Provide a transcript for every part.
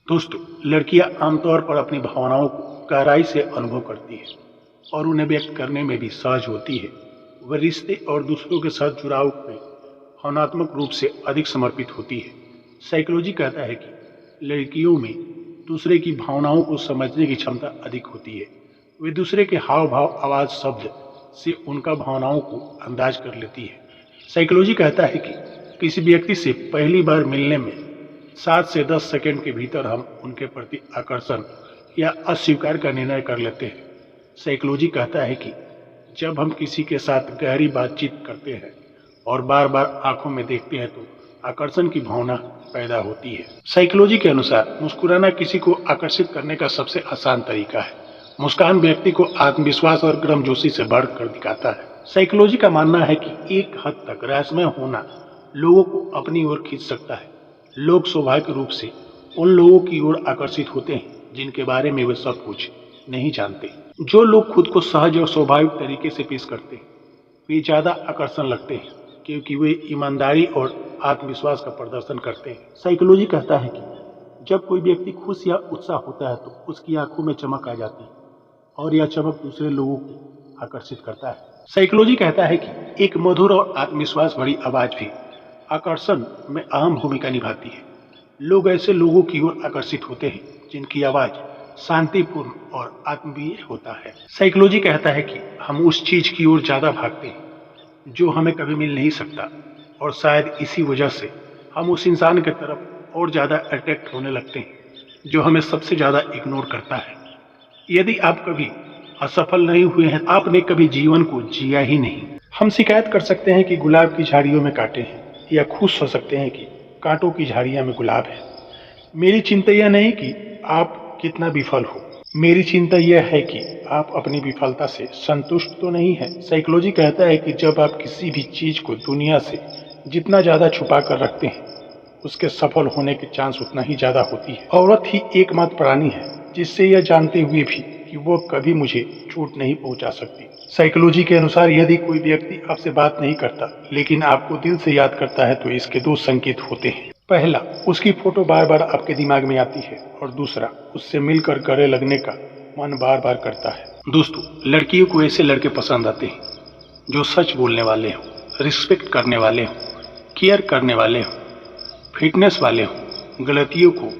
दोस्तों, लड़कियां आमतौर पर अपनी भावनाओं को गहराई से अनुभव करती है और उन्हें व्यक्त करने में भी सहज होती है। वह रिश्ते और दूसरों के साथ जुड़ाव में भावनात्मक रूप से अधिक समर्पित होती है। साइकोलॉजी कहता है कि लड़कियों में दूसरे की भावनाओं को समझने की क्षमता अधिक होती है। वे दूसरे के हाव भाव, आवाज, शब्द से उनका भावनाओं को अंदाज कर लेती है। साइकोलॉजी कहता है कि किसी व्यक्ति से पहली बार मिलने में 7 से 10 सेकंड के भीतर हम उनके प्रति आकर्षण या अस्वीकार का निर्णय कर लेते हैं। साइकोलॉजी कहता है कि जब हम किसी के साथ गहरी बातचीत करते हैं और बार बार आंखों में देखते हैं तो आकर्षण की भावना पैदा होती है। साइकोलॉजी के अनुसार मुस्कुराना किसी को आकर्षित करने का सबसे आसान तरीका है। मुस्कान व्यक्ति को आत्मविश्वास और गर्मजोशी से बढ़कर दिखाता है। साइकोलॉजी का मानना है कि एक हद तक रहस्यमय होना लोगों को अपनी ओर खींच सकता है। लोग स्वाभाविक रूप से उन लोगों की ओर आकर्षित होते हैं जिनके बारे में वे सब कुछ नहीं जानते। जो लोग खुद को सहज और स्वाभाविक तरीके से पेश करते हैं वे ज्यादा आकर्षण लगते हैं क्योंकि वे ईमानदारी और आत्मविश्वास का प्रदर्शन करते हैं। साइकोलॉजी कहता है कि जब कोई व्यक्ति खुश या उत्साह होता है तो उसकी आंखों में चमक आ जाती है और यह चमक दूसरे लोगों को आकर्षित करता है। साइकोलॉजी कहता है कि एक मधुर और आत्मविश्वास भरी आवाज भी आकर्षण में अहम भूमिका निभाती है। लोग ऐसे लोगों की ओर आकर्षित होते हैं जिनकी आवाज शांतिपूर्ण और आत्मीय होता है। साइकोलॉजी कहता है कि हम उस चीज की ओर ज्यादा भागते हैं जो हमें कभी मिल नहीं सकता और शायद इसी वजह से हम उस इंसान की तरफ और ज्यादा अट्रैक्ट होने लगते हैं जो हमें सबसे ज्यादा इग्नोर करता है। यदि आप कभी असफल नहीं हुए हैं, आपने कभी जीवन को जिया ही नहीं। हम शिकायत कर सकते हैं कि गुलाब की झाड़ियों में कांटे हैं या खुश हो सकते हैं कि कांटों की झाड़ियां में गुलाब है। मेरी चिंता यह नहीं कि आप कितना विफल हो, मेरी चिंता यह है कि आप अपनी विफलता से संतुष्ट तो नहीं है। साइकोलॉजी कहता है कि जब आप किसी भी चीज को दुनिया से जितना ज्यादा छुपा कर रखते हैं उसके सफल होने के चांस उतना ही ज्यादा होती है। औरत ही एकमात्र प्राणी है जिससे यह जानते हुए भी कि वो कभी मुझे चोट नहीं पहुंचा सकती। साइकोलॉजी के अनुसार यदि कोई व्यक्ति आपसे बात नहीं करता लेकिन आपको दिल से याद करता है तो इसके 2 संकेत होते हैं। पहला, उसकी फोटो बार बार आपके दिमाग में आती है और दूसरा, उससे मिलकर गले लगने का मन बार बार करता है। दोस्तों, लड़कियों को ऐसे लड़के पसंद आते हैं जो सच बोलने वाले हों, रिस्पेक्ट करने वाले हों, केयर करने वाले हों, फिटनेस वाले हों, गलतियों को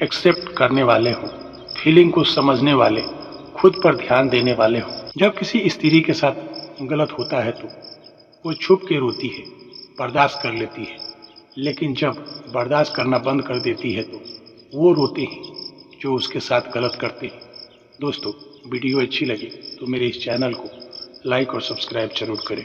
एक्सेप्ट करने वाले हों, फीलिंग को समझने वाले, खुद पर ध्यान देने वाले हों। जब किसी स्त्री के साथ गलत होता है तो वो छुप के रोती है, बर्दाश्त कर लेती है, लेकिन जब बर्दाश्त करना बंद कर देती है तो वो रोते हैं जो उसके साथ गलत करते हैं। दोस्तों, वीडियो अच्छी लगी तो मेरे इस चैनल को लाइक और सब्सक्राइब जरूर करें।